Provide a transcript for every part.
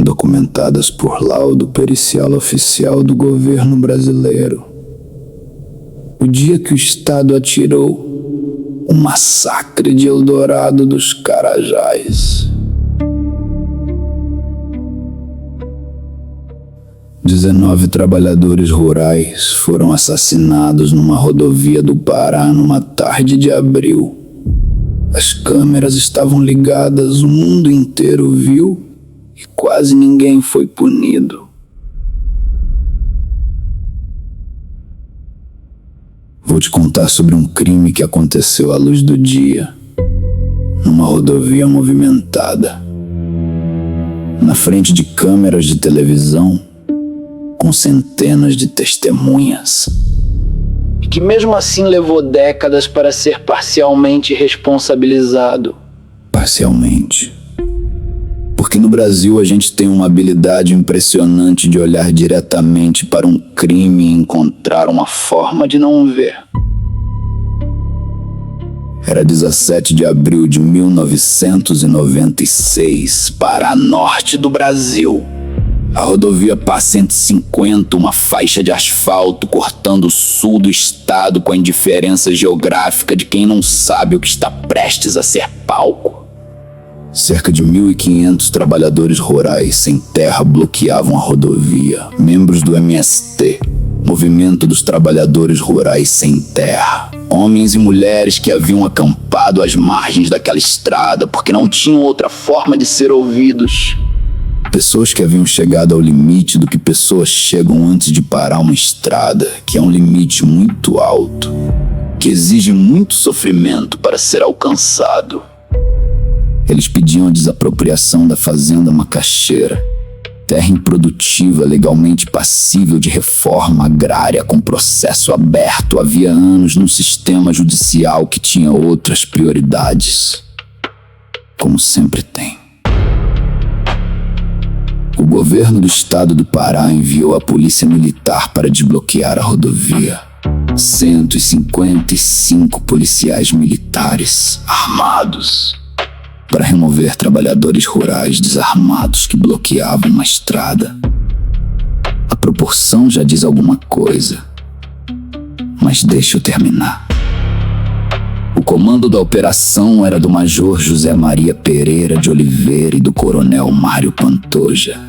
documentadas por laudo pericial oficial do governo brasileiro. O dia que o Estado atirou o massacre de Eldorado dos Carajás. 19 trabalhadores rurais foram assassinados numa rodovia do Pará numa tarde de abril. As câmeras estavam ligadas, o mundo inteiro viu e quase ninguém foi punido. Vou te contar sobre um crime que aconteceu à luz do dia, numa rodovia movimentada, na frente de câmeras de televisão, com centenas de testemunhas, e que mesmo assim levou décadas para ser parcialmente responsabilizado. Parcialmente. Porque no Brasil a gente tem uma habilidade impressionante de olhar diretamente para um crime e encontrar uma forma de não ver. Era 17 de abril de 1996, Pará Norte do Brasil. A rodovia PA-150, uma faixa de asfalto cortando o sul do estado com a indiferença geográfica de quem não sabe o que está prestes a ser palco. Cerca de 1.500 trabalhadores rurais sem terra bloqueavam a rodovia. Membros do MST, Movimento dos Trabalhadores Rurais Sem Terra. Homens e mulheres que haviam acampado às margens daquela estrada porque não tinham outra forma de ser ouvidos. Pessoas que haviam chegado ao limite do que pessoas chegam antes de parar uma estrada, que é um limite muito alto, que exige muito sofrimento para ser alcançado. Eles pediam a desapropriação da fazenda macaxeira, terra improdutiva legalmente passível de reforma agrária com processo aberto havia anos num sistema judicial que tinha outras prioridades, como sempre tem. O governo do estado do Pará enviou a polícia militar para desbloquear a rodovia. 155 policiais militares armados para remover trabalhadores rurais desarmados que bloqueavam uma estrada. A proporção já diz alguma coisa, mas deixa eu terminar. O comando da operação era do Major José Maria Pereira de Oliveira e do Coronel Mário Pantoja.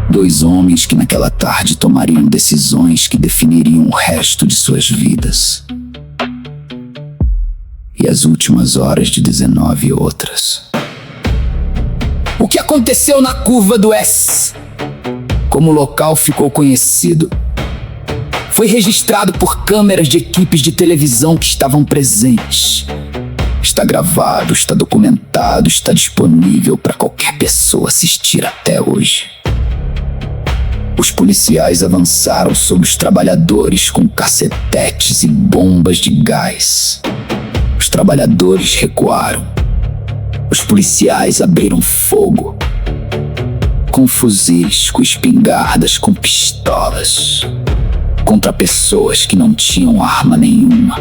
2 homens que naquela tarde tomariam decisões que definiriam o resto de suas vidas. E as últimas horas de 19 outras. O que aconteceu na curva do S? Como o local ficou conhecido, foi registrado por câmeras de equipes de televisão que estavam presentes. Está gravado, está documentado, está disponível para qualquer pessoa assistir até hoje. Os policiais avançaram sobre os trabalhadores com cacetetes e bombas de gás. Os trabalhadores recuaram. Os policiais abriram fogo. Com fuzis, com espingardas, com pistolas. Contra pessoas que não tinham arma nenhuma.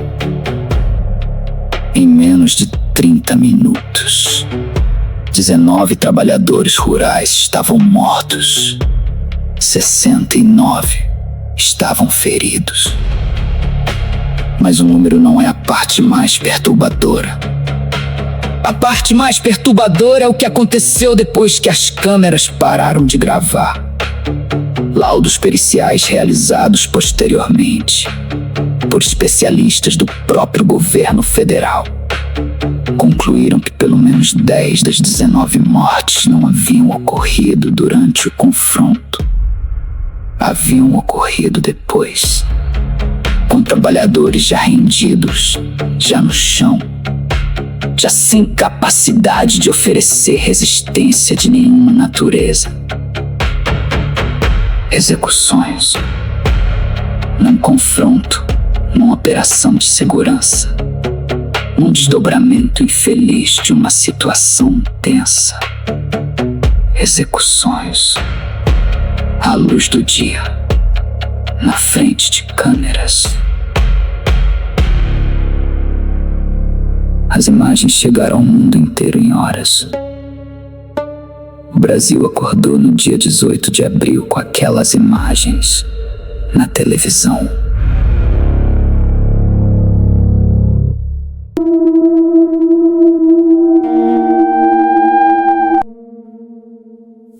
Em menos de 30 minutos, 19 trabalhadores rurais estavam mortos. 69 estavam feridos. Mas o número não é a parte mais perturbadora. A parte mais perturbadora é o que aconteceu depois que as câmeras pararam de gravar. Laudos periciais realizados posteriormente por especialistas do próprio governo federal concluíram que pelo menos 10 das 19 mortes não haviam ocorrido durante o confronto. Haviam ocorrido depois, com trabalhadores já rendidos, já no chão, já sem capacidade de oferecer resistência de nenhuma natureza. Execuções, num confronto, numa operação de segurança, num desdobramento infeliz de uma situação tensa. Execuções à luz do dia, na frente de câmeras. As imagens chegaram ao mundo inteiro em horas. O Brasil acordou no dia 18 de abril com aquelas imagens na televisão.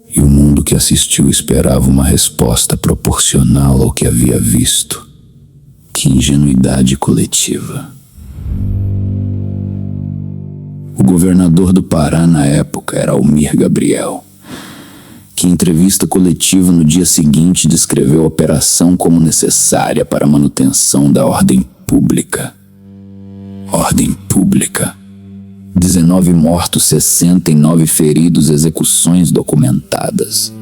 E o mundo que assistiu esperava uma resposta proporcional ao que havia visto. Que ingenuidade coletiva. O governador do Pará na época era Almir Gabriel, que em entrevista coletiva no dia seguinte descreveu a operação como necessária para a manutenção da ordem pública. Ordem pública. 19 mortos, 69 feridos, execuções documentadas.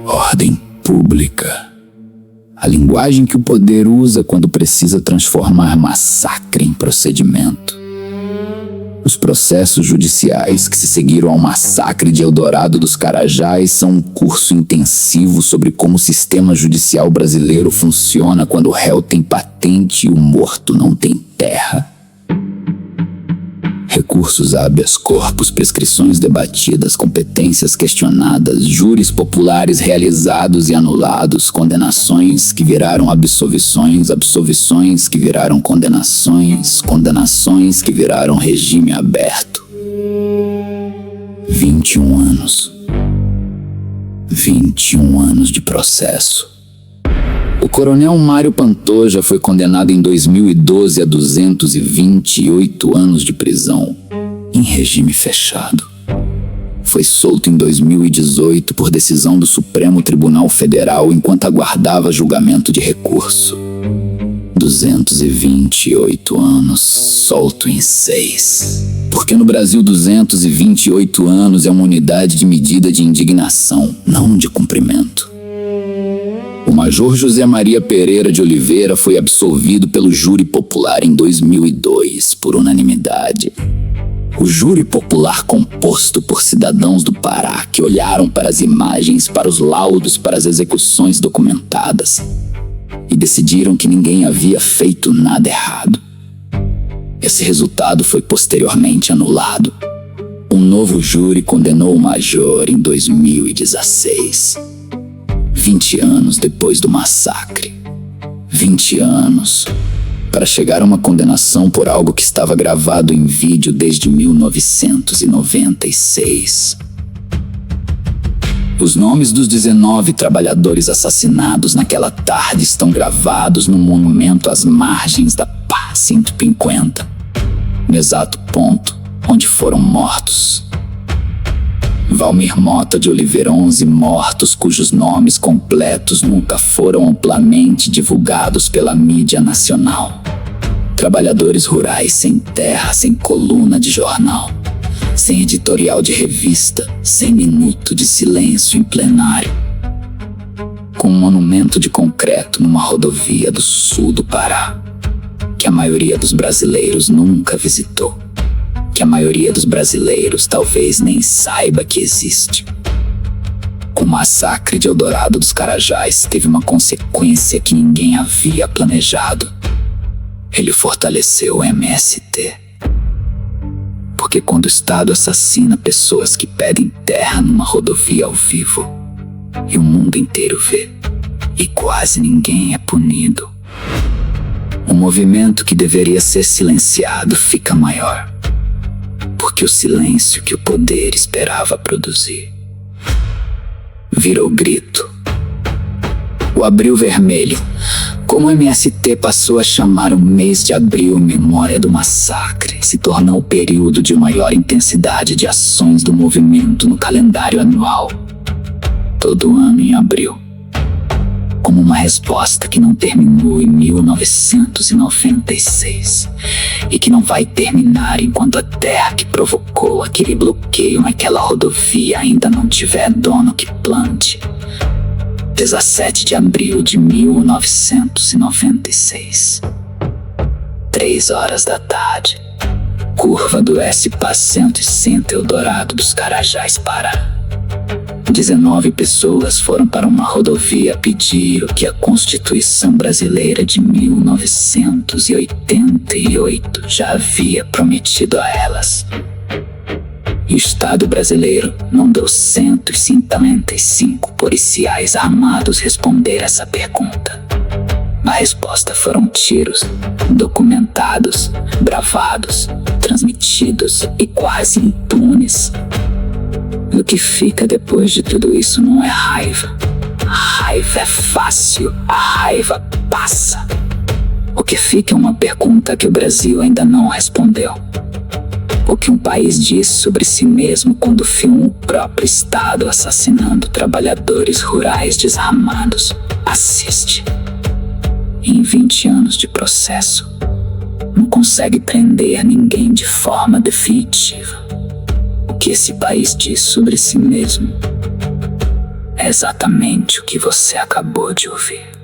Ordem pública. A linguagem que o poder usa quando precisa transformar massacre em procedimento. Os processos judiciais que se seguiram ao massacre de Eldorado dos Carajás são um curso intensivo sobre como o sistema judicial brasileiro funciona quando o réu tem patente e o morto não tem terra. Recursos habeas corpus, prescrições debatidas, competências questionadas, júris populares realizados e anulados, condenações que viraram absolvições, absolvições que viraram condenações, condenações que viraram regime aberto. 21 anos. 21 anos de processo. O coronel Mário Pantoja foi condenado em 2012 a 228 anos de prisão, em regime fechado. Foi solto em 2018 por decisão do Supremo Tribunal Federal enquanto aguardava julgamento de recurso. 228 anos, solto em 6. Porque no Brasil 228 anos é uma unidade de medida de indignação, não de cumprimento. O Major José Maria Pereira de Oliveira foi absolvido pelo júri popular em 2002, por unanimidade. O júri popular composto por cidadãos do Pará que olharam para as imagens, para os laudos, para as execuções documentadas e decidiram que ninguém havia feito nada errado. Esse resultado foi posteriormente anulado. Um novo júri condenou o Major em 2016. 20 anos depois do massacre. 20 anos para chegar a uma condenação por algo que estava gravado em vídeo desde 1996. Os nomes dos 19 trabalhadores assassinados naquela tarde estão gravados no monumento às margens da Pá 150, no exato ponto onde foram mortos. Valmir Mota de Oliveira, 11 mortos cujos nomes completos nunca foram amplamente divulgados pela mídia nacional. Trabalhadores rurais sem terra, sem coluna de jornal, sem editorial de revista, sem minuto de silêncio em plenário. Com um monumento de concreto numa rodovia do sul do Pará, que a maioria dos brasileiros nunca visitou. Que a maioria dos brasileiros talvez nem saiba que existe. O massacre de Eldorado dos Carajás teve uma consequência que ninguém havia planejado. Ele fortaleceu o MST. Porque quando o Estado assassina pessoas que pedem terra numa rodovia ao vivo, e o mundo inteiro vê, e quase ninguém é punido, o movimento que deveria ser silenciado fica maior. Porque o silêncio que o poder esperava produzir virou grito. O Abril Vermelho, como o MST passou a chamar o mês de abril memória do massacre, se tornou o período de maior intensidade de ações do movimento no calendário anual. Todo ano em abril. Como uma resposta que não terminou em 1996 e que não vai terminar enquanto a terra que provocou aquele bloqueio naquela rodovia ainda não tiver dono que plante. 17 de abril de 1996. 3 horas da tarde. Curva do S-Pá 105 Eldorado dos Carajás, Pará. 19 pessoas foram para uma rodovia pedir o que a Constituição Brasileira de 1988 já havia prometido a elas. E o Estado brasileiro não deu 155 policiais armados responder essa pergunta. A resposta foram tiros, documentados, gravados, transmitidos e quase impunes. E o que fica depois de tudo isso não é raiva. A raiva é fácil, a raiva passa. O que fica é uma pergunta que o Brasil ainda não respondeu. O que um país diz sobre si mesmo quando filma o próprio Estado assassinando trabalhadores rurais desarmados? Assiste. Em 20 anos de processo, não consegue prender ninguém de forma definitiva. O que esse país diz sobre si mesmo é exatamente o que você acabou de ouvir.